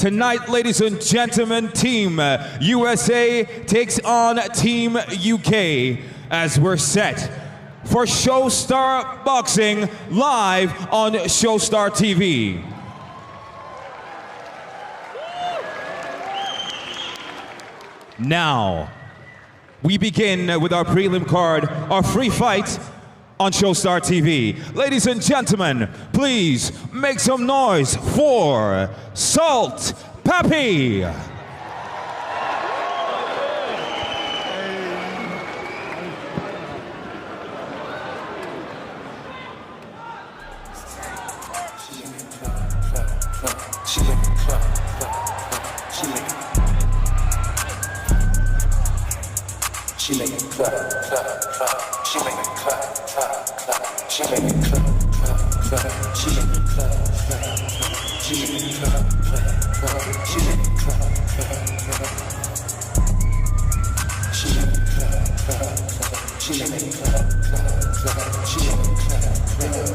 Tonight, ladies and gentlemen, Team USA takes on Team UK as we're set for Showstar Boxing live on Showstar TV. Now, we begin with our prelim card, our free fight on Showstar TV. Ladies and gentlemen, please make some noise for Salt Papi. She make it clap, clap, clap. She make it clap, clap, clap. She make it clap, clap, clap. She make it clap, clap, clap. She make it clap, clap, clap. She make it clap, clap, clap. She make it clap, clap, clap. She make it clap, clap, clap. She make it clap, clap.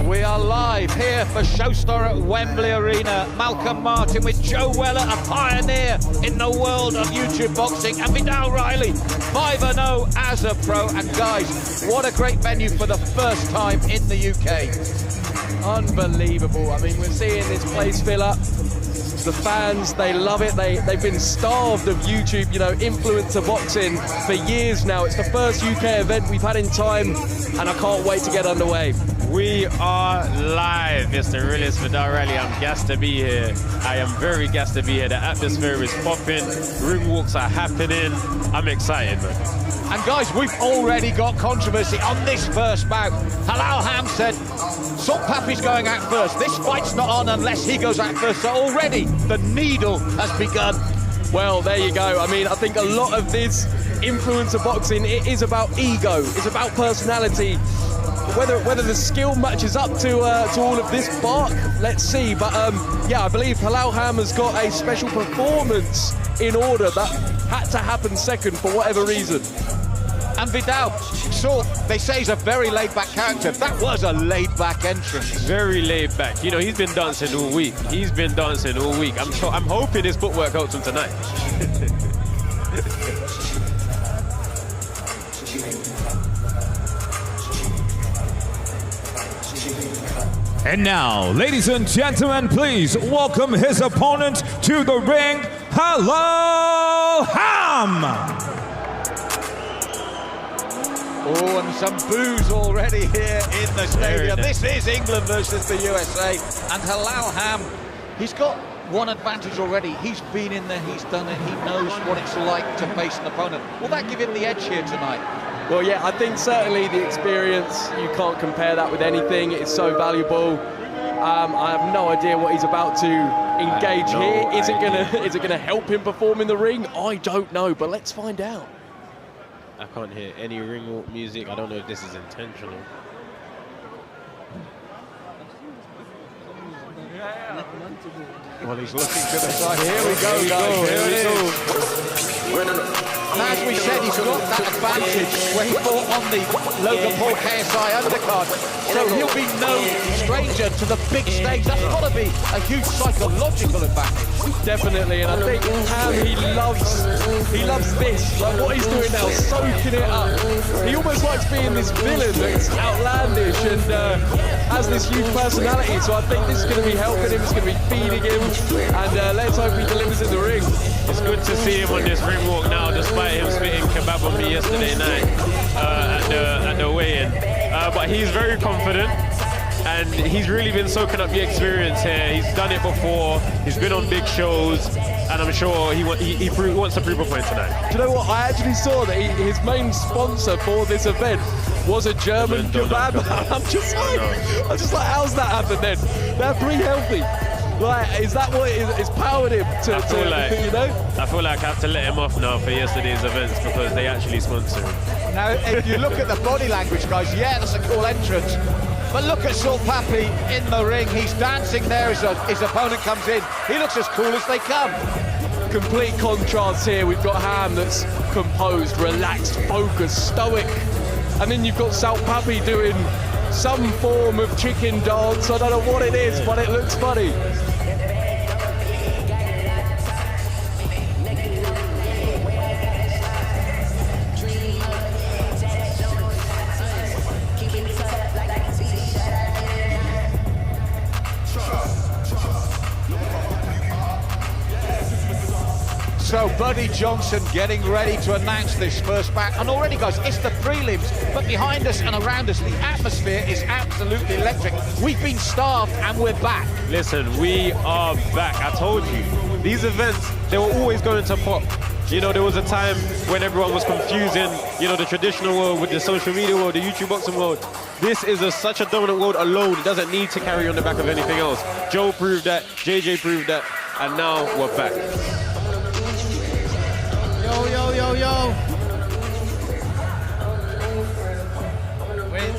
We are live here for Showstar at Wembley Arena. Malcolm Martin with Joe Weller, a pioneer in the world of YouTube boxing, and Vidal Riley, 5-0 as a pro. And guys, what a great venue for the first time in the UK. Unbelievable. I mean, we're seeing this place fill up. The fans, they love it. They've been starved of YouTube, you know, influencer boxing for years now. It's the first UK event we've had in time, and I can't wait to get underway. We are live. It's the realest Vidal Riley. I'm gassed to be here. I am very gassed to be here. The atmosphere is popping. Ring walks are happening. I'm excited, man. And guys, we've already got controversy on this first bout. Halal Ham said Salt Papi's going out first. This fight's not on unless he goes out first. So already the needle has begun. Well, there you go. I mean, I think a lot of this influencer boxing, it is about ego. It's about personality. Whether the skill matches up to all of this bark, let's see. But yeah, I believe Halal Ham has got a special performance in order that had to happen second for whatever reason. And Vidal, Salt, they say he's a very laid-back character. That was a laid-back entrance. Very laid back. You know, he's been dancing all week. He's been dancing all week. I'm hoping his footwork helps him tonight. And now, ladies and gentlemen, please welcome his opponent to the ring, Halal Ham. Oh, and some boos already here in the stadium. This is England versus the USA. And Halal Ham, he's got one advantage already. He's been in there, he's done it, he knows what it's like to face an opponent. Will that give him the edge here tonight? Well, yeah, I think certainly the experience, you can't compare that with anything. It's so valuable. I have no idea what he's about to engage here. Is it gonna help him perform in the ring? I don't know, but let's find out. I can't hear any ring walk music. I don't know if this is intentional. Well, he's looking to the side. Here we go, guys. Here it is. And as we said, he's got that advantage where he fought on the Logan Paul KSI undercard. So he'll be no stranger to the big stage. That's got to be a huge psychological advantage. Definitely, and I think Ham, he loves this. Like what he's doing now, soaking it up. He almost likes being this villain that's outlandish and has this huge personality. So I think this is going to be helping him, it's going to be feeding him, and let's hope he delivers in the ring. It's good to see him on this ring walk now, despite him spitting kebab on me yesterday night at the weigh-in. But he's very confident, and he's really been soaking up the experience here. He's done it before, he's been on big shows, and I'm sure he wants to prove a point tonight. Do you know what? I actually saw that his main sponsor for this event was a German kebab. I'm just like, how's that happened then? They're pretty healthy. Like, is that what is powered him to you know? I feel like I have to let him off now for yesterday's events because they actually sponsor him. Now, if you look at the body language, guys, yeah, that's a cool entrance. But look at Salt Papi in the ring. He's dancing there as his opponent comes in. He looks as cool as they come. Complete contrast here. We've got Ham that's composed, relaxed, focused, stoic. And then you've got Salt Papi doing some form of chicken dance. I don't know what it is, but it looks funny. So Buddy Johnson getting ready to announce this first bout. And already, guys, it's the prelims, but behind us and around us, the atmosphere is absolutely electric. We've been starved and we're back. Listen, we are back. I told you, these events, they were always going to pop. You know, there was a time when everyone was confusing, you know, the traditional world with the social media world, the YouTube boxing world. This is such a dominant world alone. It doesn't need to carry on the back of anything else. Joe proved that, JJ proved that, and now we're back. Yo, yo, yo, yo. Wait.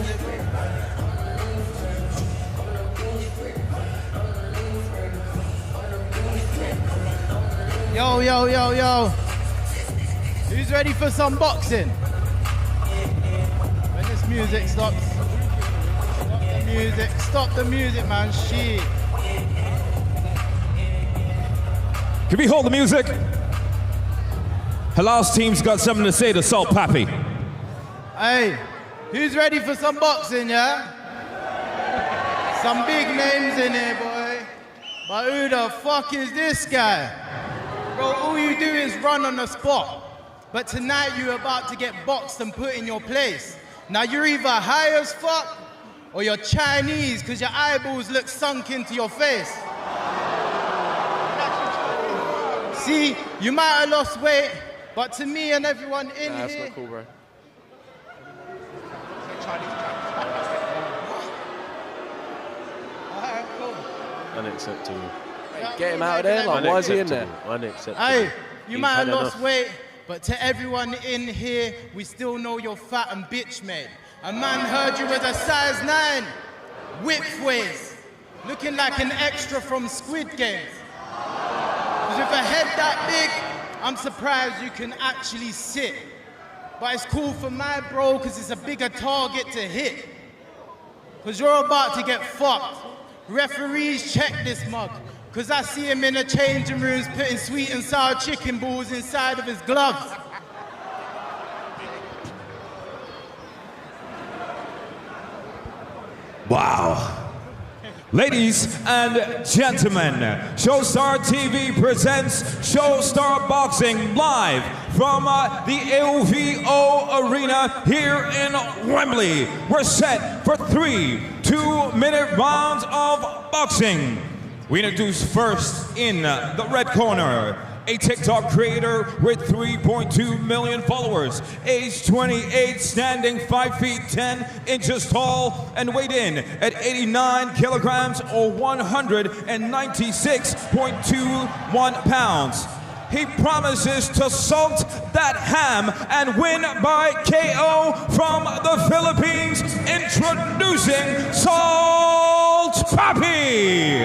Yo, yo, yo, yo. Who's ready for some boxing? When this music stops. Stop the music. Stop the music, man. Shit. Can we hold the music? Halal's team's got something to say to Salt Papi. Hey, who's ready for some boxing, yeah? Some big names in here, boy. But who the fuck is this guy? Bro, all you do is run on the spot. But tonight you're about to get boxed and put in your place. Now you're either high as fuck or you're Chinese because your eyeballs look sunk into your face. See, you might have lost weight, but to me and everyone in That's here... not cool, bro. Alright, cool. Unacceptable. Get him out of there. Like, why is he in there? Unacceptable. Hey, you He's might have had lost enough. weight, but to everyone in here, we still know you're fat and bitch made. A man heard you was a size 9, whip waist, looking like an extra from Squid Games. Because with a head that big, I'm surprised you can actually sit. But it's cool for my bro, because it's a bigger target to hit. Because you're about to get fucked. Referees, check this mug. Because I see him in the changing rooms putting sweet and sour chicken balls inside of his gloves. Wow. Ladies and gentlemen, Showstar TV presents Showstar Boxing live from the LVO Arena here in Wembley. We're set for 3 2-minute rounds of boxing. We introduce first in the red corner, a TikTok creator with 3.2 million followers, age 28, standing 5 feet 10 inches tall, and weighed in at 89 kilograms or 196.21 pounds. He promises to salt that ham and win by KO from the Philippines. Introducing Salt Papi.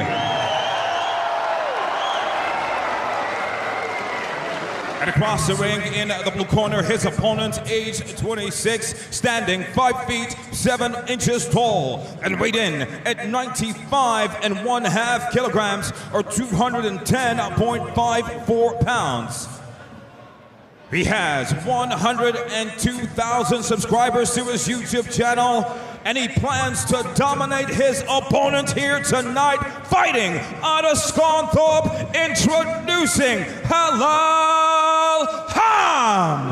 And across the ring in the blue corner, his opponent, age 26, standing 5 feet 7 inches tall, and weighed in at 95.5 kilograms or 210.54 pounds. He has 102,000 subscribers to his YouTube channel, and he plans to dominate his opponent here tonight, fighting out of Scunthorpe, introducing Halal Ham.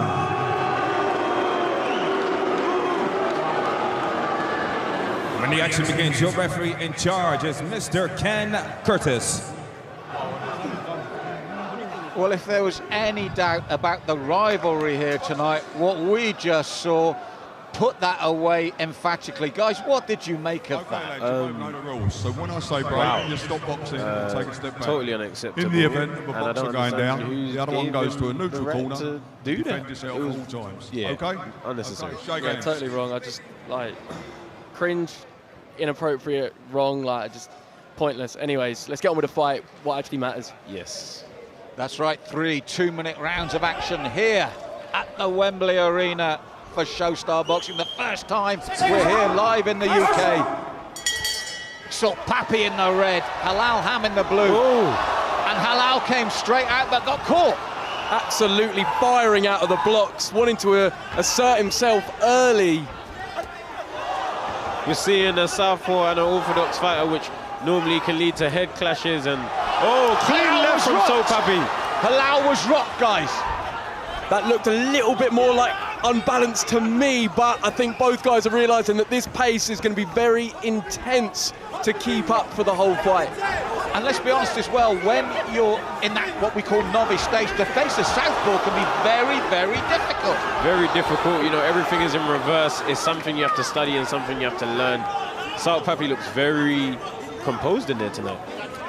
When the action begins, your referee in charge is Mr. Ken Curtis. Well, if there was any doubt about the rivalry here tonight, what we just saw put that away emphatically. Guys, what did you make of that? Lads, you both know the rules. So when I say break, you stop boxing and take a step back. Totally unacceptable. In the event of a And I boxer don't going understand down, who's the other one gave goes him to a the neutral right corner to do defend that. yourself It was- at all times. yeah, Okay? unnecessary. Okay, shake Yeah, hands. totally wrong. I just, like, cringe, inappropriate, wrong, like, just pointless. Anyways, let's get on with the fight. What actually matters. Yes. That's right, 3 2-minute rounds of action here at the Wembley Arena for Showstar Boxing. The first time we're here live in the UK. Salt Papi in the red, Halal Ham in the blue. Ooh. And Halal came straight out but got caught. Absolutely firing out of the blocks, wanting to assert himself early. You're seeing a southpaw and an orthodox fighter, which normally can lead to head clashes and clean left from Salt Papi. Halal was rocked, guys. That looked a little bit more like unbalanced to me, but I think both guys are realising that this pace is going to be very intense to keep up for the whole fight. And let's be honest as well, when you're in that what we call novice stage, to face a southpaw can be very, very difficult. Very difficult, you know, everything is in reverse. It's something you have to study and something you have to learn. Salt Papi looks very composed in there tonight.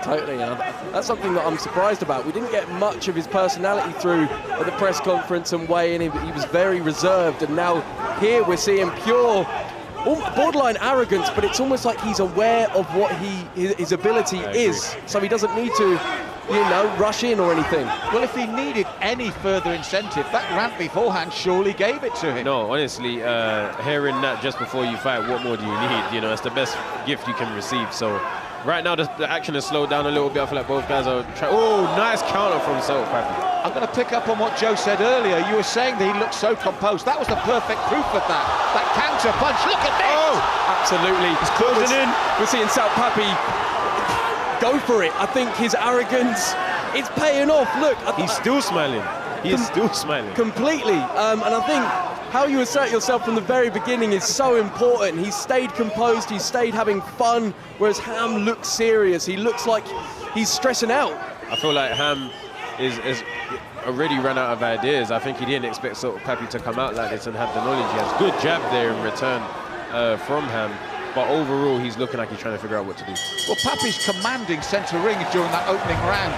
Totally, and that's something that I'm surprised about. We didn't get much of his personality through at the press conference and weigh-in. He was very reserved, and now here we're seeing pure, borderline arrogance, but it's almost like he's aware of what his ability is, so he doesn't need to, you know, rush in or anything. Well, if he needed any further incentive, that rant beforehand surely gave it to him. No, honestly, hearing that just before you fight, what more do you need? You know, it's the best gift you can receive. So right now the action has slowed down a little bit. I feel like both guys are trying. Oh, nice counter from Salt Papi. I'm going to pick up on what Joe said earlier. You were saying that he looked so composed. That was the perfect proof of that. That counter punch, look at this! Oh, absolutely. He's closing in. We're seeing Salt Papi go for it. I think his arrogance, it's paying off. Look. He's still smiling. He is still smiling. Completely. And I think how you assert yourself from the very beginning is so important. He stayed composed, he stayed having fun, whereas Ham looks serious. He looks like he's stressing out. I feel like Ham is already run out of ideas. I think he didn't expect Salt Papi to come out like this and have the knowledge. He has good jab there in return from Ham. But overall, he's looking like he's trying to figure out what to do. Well, Papi's commanding centre ring during that opening round.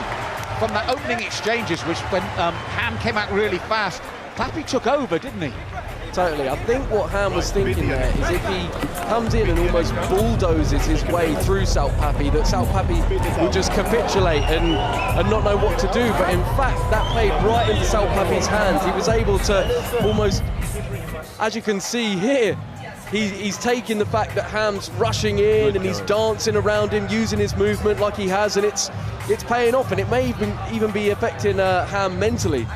From that opening exchanges, which when Ham came out really fast, Papi took over, didn't he? Totally. I think what Ham was thinking there is if he comes in and almost bulldozes his way through Salt Papi, that Salt Papi will just capitulate and not know what to do. But in fact, that played right into Salt Papi's hands. He was able to almost, as you can see here, he's taking the fact that Ham's rushing in and he's dancing around him, using his movement like he has, and it's paying off, and it may even be affecting Ham mentally.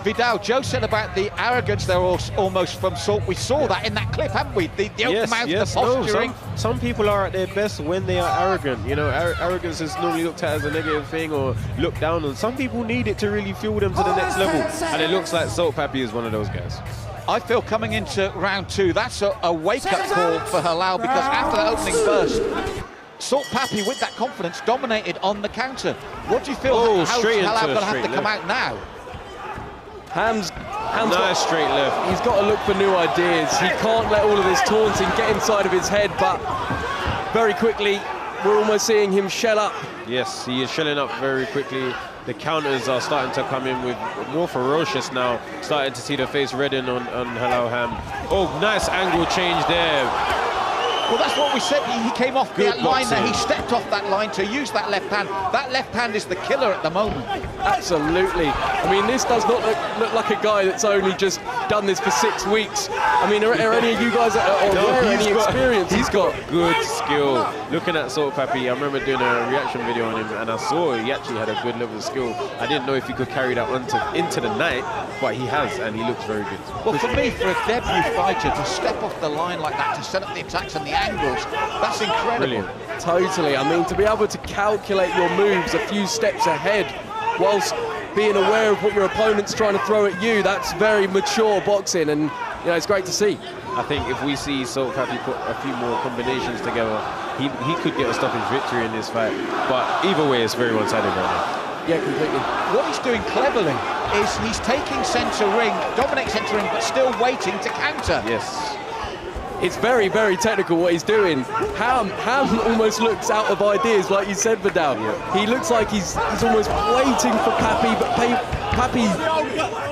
Vidal, Joe said about the arrogance there almost from Salt. We saw that in that clip, haven't we? The open mouth, the posturing. No, some people are at their best when they are arrogant. You know, arrogance is normally looked at as a negative thing or looked down on. Some people need it to really fuel them to the next level, and it looks like Salt Papi is one of those guys. I feel coming into round two, that's a wake-up call for Halal, because after that opening burst, Salt Papi, with that confidence, dominated on the counter. What do you feel? How's Halal going to have to come out now? Ham's nice straight left. He's got to look for new ideas. He can't let all of this taunting get inside of his head, but very quickly, we're almost seeing him shell up. Yes, he is shelling up very quickly. The counters are starting to come in with more ferocious now. Starting to see the face redden on Halal Ham. Oh, nice angle change there. Well, that's what we said. He came off that line there. He stepped off that line to use that left hand. That left hand is the killer at the moment. Absolutely. I mean, this does not look like a guy that's only just done this for 6 weeks. I mean, are any of you guys aware of any experience he's got? Good skill. Looking at Salt Papi, I remember doing a reaction video on him, and I saw he actually had a good level of skill. I didn't know if he could carry that into the night, but he has, and he looks very good. Well, for me, for a debut fighter to step off the line like that, to set up the attacks and the angles, that's incredible. Brilliant. Totally. I mean, to be able to calculate your moves a few steps ahead whilst being aware of what your opponent's trying to throw at you, that's very mature boxing, and you know, it's great to see. I think if we see Salt Papi put a few more combinations together, he could get a stoppage victory in this fight. But either way, it's very one-sided right now. Yeah, completely. What he's doing cleverly is he's taking centre ring, dominate centre ring, but still waiting to counter. Yes. It's very, very technical what he's doing. Ham almost looks out of ideas, like you said, Vidal. Yeah. He looks like he's almost waiting for Papi, but Papi,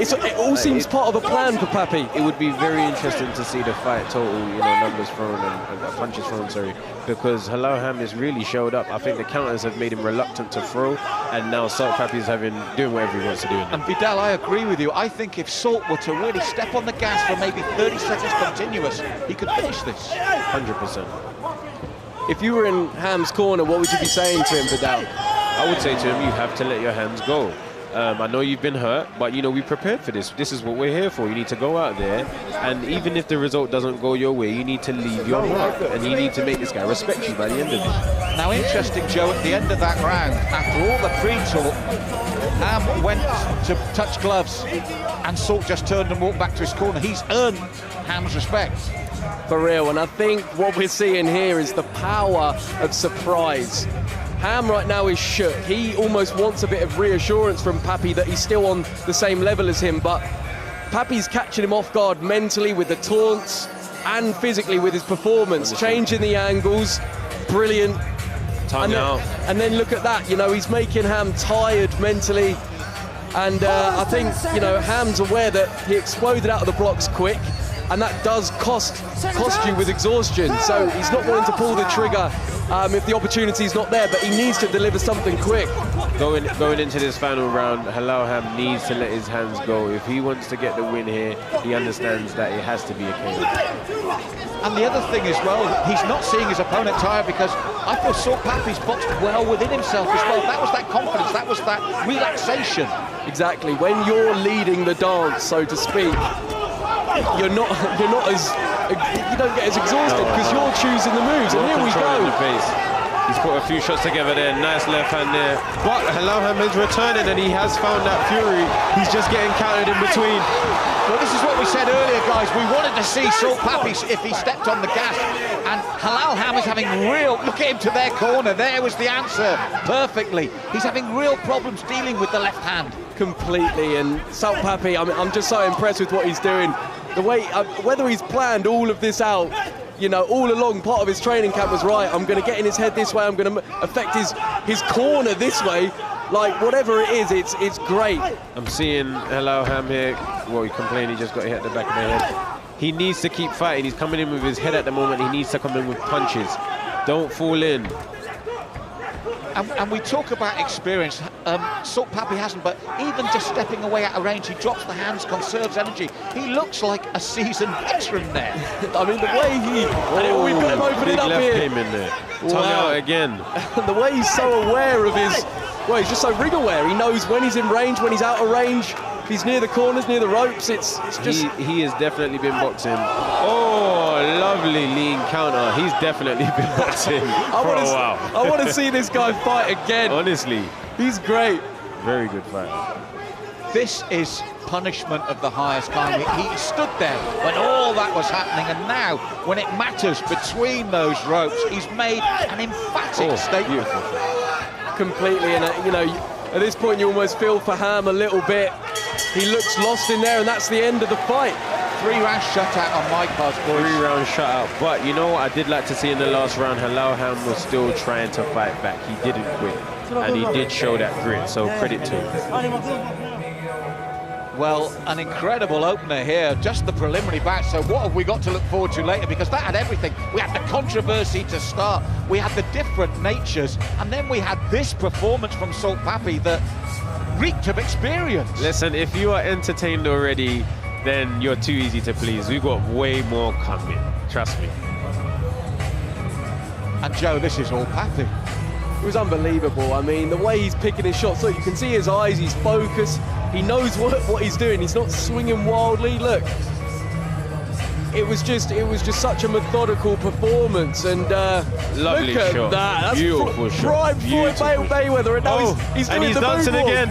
it all seems part of a plan for Papi. It would be very interesting to see the fight total, you know, numbers thrown and punches thrown, sorry, because Halal Ham has really showed up. I think the counters have made him reluctant to throw, and now Salt Papi is doing whatever he wants to do. And Vidal, I agree with you. I think if Salt were to really step on the gas for maybe 30 seconds continuous, he could finish this. 100%. If you were in Ham's corner, what would you be saying to him, Vidal? I would say to him, you have to let your hands go. I know you've been hurt, but you know, we prepared for this. This is what we're here for. You need to go out there, and even if the result doesn't go your way, you need to leave your mark, and you need to make this guy respect you by the end of it. Now, interesting, Joe, at the end of that round, after all the pre-talk, Ham went to touch gloves, and Salt just turned and walked back to his corner. He's earned Ham's respect. For real, and I think what we're seeing here is the power of surprise. Ham right now is shook. He almost wants a bit of reassurance from Papi that he's still on the same level as him, but Papi's catching him off guard mentally with the taunts and physically with his performance, changing the angles, brilliant. And then look at that, you know, he's making Ham tired mentally, and I think, you know, Ham's aware that he exploded out of the blocks quick, and that does cost you with exhaustion, so he's not wanting to pull the trigger if the opportunity's not there, but he needs to deliver something quick. Going into this final round, Halal Ham needs to let his hands go. If he wants to get the win here, he understands that it has to be a KO. And the other thing as well, he's not seeing his opponent tired, because I feel Salt Papi's boxed well within himself as well. That was that confidence, that was that relaxation. Exactly, when you're leading the dance, so to speak, you don't get as exhausted because you're choosing the moves, and here we go. He's put a few shots together there, nice left hand there. But Halal Ham is returning, and he has found that fury. He's just getting countered in between. Well, this is what we said earlier, guys. We wanted to see Salt Papi if he stepped on the gas, and Halal Ham is having look at him to their corner. There was the answer, perfectly. He's having real problems dealing with the left hand. Completely, and Salt Papi, I'm just so impressed with what he's doing. The way, whether he's planned all of this out, you know, all along, part of his training camp was, right, I'm going to get in his head this way, I'm going to affect his corner this way. Like, whatever it is, it's great. I'm seeing Halal Ham here. Well, he complained he just got hit at the back of the head. He needs to keep fighting. He's coming in with his head at the moment. He needs to come in with punches. Don't fall in. And we talk about experience. Salt Papi hasn't, but even just stepping away out of range, he drops the hands, conserves energy. He looks like a seasoned veteran there. I mean, the way we've got him opening up left here. came in there. Tongue out again. The way he's so aware of his, well, he's just so ring aware. He knows when he's in range, when he's out of range. If he's near the corners, near the ropes, it's just... He has definitely been boxing. Oh, lovely lean counter. He's definitely been boxing for a while. I want to see this guy fight again. Honestly. He's great. Very good fight. This is punishment of the highest kind. He stood there when all that was happening, and now, when it matters between those ropes, he's made an emphatic statement. Completely, and you know, at this point you almost feel for Ham a little bit. He looks lost in there, and that's the end of the fight. 3-round shutout on my cards, boys. 3-round shutout. But you know what I did like to see in the last round? Halal Ham was still trying to fight back. He didn't quit, and he did show that grit, so credit to him. Well, an incredible opener here, just the preliminary bout. So what have we got to look forward to later? Because that had everything. We had the controversy to start, we had the different natures, and then we had this performance from Salt Papi that reeked of experience. Listen, if you are entertained already, then you're too easy to please. We've got way more coming, trust me. And Joe, this is all Papi. It was unbelievable. I mean, the way he's picking his shots, look, you can see his eyes, he's focused, he knows what he's doing, he's not swinging wildly. Look, it was just such a methodical performance, and lovely look at shot. that. That's beautiful shot. Prime Floyd Mayweather, and now he's doing and he's the dancing moonwalk. again.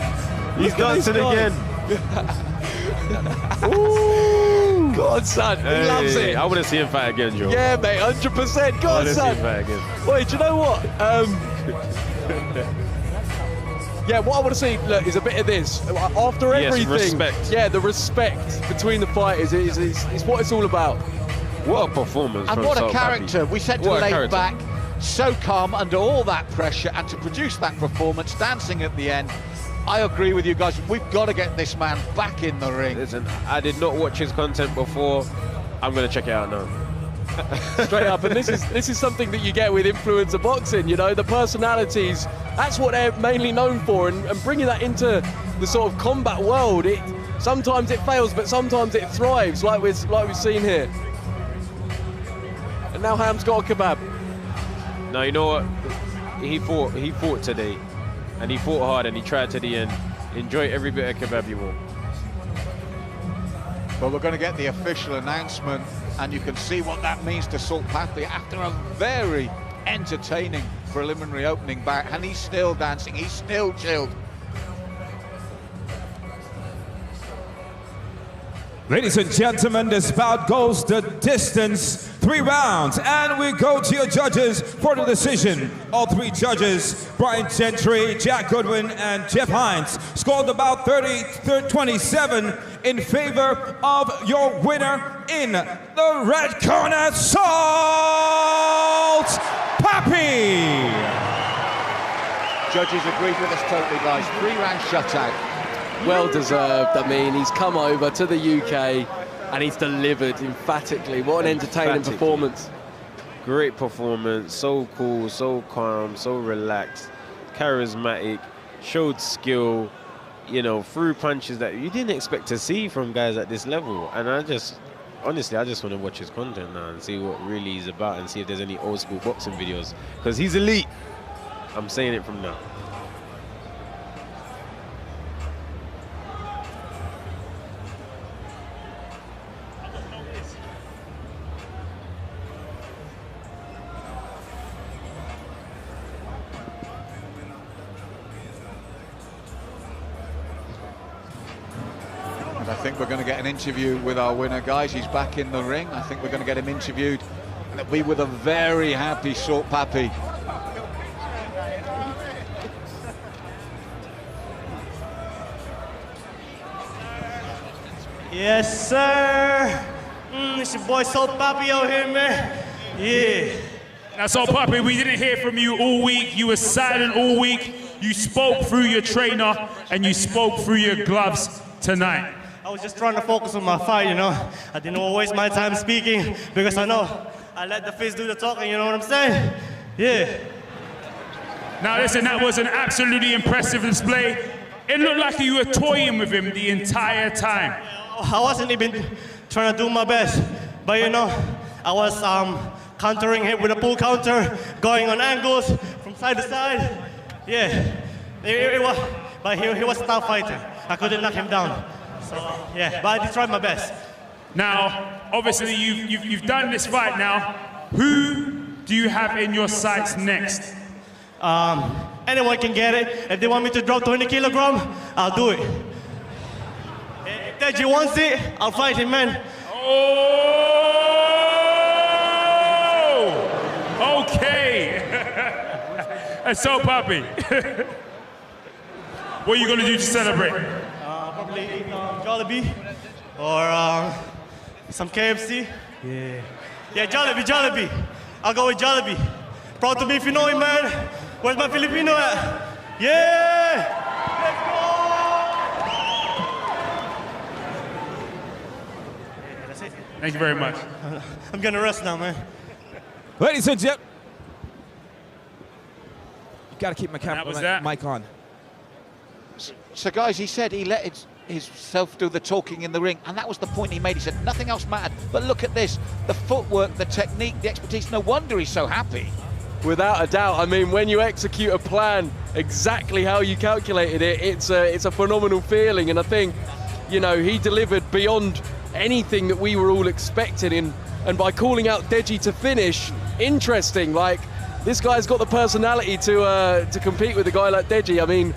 He's dancing again. Ooh, God, son, he loves it. I want to see him fight again, Joe. Yeah, mate, 100%. God, son. I want to see him fight again. Wait, do you know what? Yeah, what I want to see, look, is a bit of this. After everything, respect. Yeah, the respect between the fighters is what it's all about. What a performance and from what a Salt character. Papi. We said to lay back, so calm under all that pressure, and to produce that performance, dancing at the end. I agree with you guys. We've got to get this man back in the ring. Listen, I did not watch his content before. I'm going to check it out now. Straight up, and this is something that you get with influencer boxing, you know, the personalities, that's what they're mainly known for, and bringing that into the sort of combat world, sometimes it fails, but sometimes it thrives, like we've seen here. And now Ham's got a kebab. Now, you know what? He fought today, and he fought hard, and he tried to the end. enjoy every bit of kebab you want. Well, we're going to get the official announcement, and you can see what that means to Salt Papi after a very entertaining preliminary opening back, and he's still dancing, he's still chilled. Ladies and gentlemen, this bout goes the distance, 3 rounds, and we go to your judges for the decision. All 3 judges, Brian Gentry, Jack Goodwin, and Jeff Hines, scored about 27 in favor of your winner in the red corner, Salt Papi. Judges agreed with us totally, guys. 3-round shutout. Well deserved. I mean, he's come over to the UK and he's delivered emphatically. What an entertaining performance. Great performance, so cool, so calm, so relaxed, charismatic, showed skill, you know, threw punches that you didn't expect to see from guys at this level. And honestly, I just want to watch his content now and see what really he's about and see if there's any old school boxing videos, because he's elite. I'm saying it from now. And I think we're going to get an interview with our winner, guys. He's back in the ring. I think we're going to get him interviewed, and it'll be with a very happy Salt Papi. Yes, sir. It's your boy Salt Papi out here, man. Yeah. Now, Salt Papi, we didn't hear from you all week. You were silent all week. You spoke through your trainer and you spoke through your gloves tonight. I was just trying to focus on my fight, you know. I didn't want to waste my time speaking because I know I let the face do the talking, you know what I'm saying? Yeah. Now, listen, that was an absolutely impressive display. It looked like you were toying with him the entire time. I wasn't even trying to do my best, but you know, I was countering him with a pull counter, going on angles from side to side. Yeah, but he was a tough fighter. I couldn't knock him down. So yeah, but I did try my best. Now, obviously, you've done this fight now. Who do you have in your sights next? Anyone can get it. If they want me to drop 20 kilograms, I'll do it. If Deji wants it, I'll fight him, man. Oh, okay. And so, Papi, what are you gonna do to celebrate? Probably eat Jollibee or some KFC. Yeah, Jollibee. I'll go with Jollibee. Proud to be Pinoy, man. Where's my Filipino at? Yeah! Let's go! That's it. Thank you very much. I'm gonna rest now, man. Ladies and gentlemen, you gotta keep my mic on. So guys, he said he let himself do the talking in the ring, and that was the point he made. He said nothing else mattered. But look at this, the footwork, the technique, the expertise. No wonder he's so happy. Without a doubt. I mean, when you execute a plan exactly how you calculated it, it's a phenomenal feeling. And I think, you know, he delivered beyond anything that we were all expecting. And by calling out Deji to finish, interesting. Like, this guy's got the personality to compete with a guy like Deji. I mean,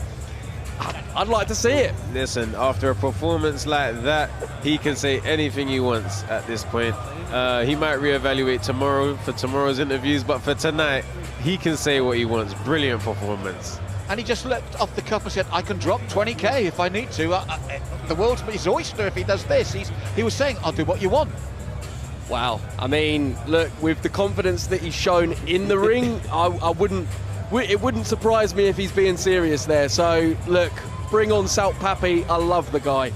I'd like to see it. Listen, after a performance like that, he can say anything he wants at this point. He might reevaluate tomorrow for tomorrow's interviews, but for tonight, he can say what he wants. Brilliant performance. And he just leapt off the cuff and said, I can drop 20K if I need to. The world's his oyster if he does this. He was saying, I'll do what you want. Wow. I mean, look, with the confidence that he's shown in the ring, it wouldn't surprise me if he's being serious there. So, look, bring on Salt Papi. I love the guy.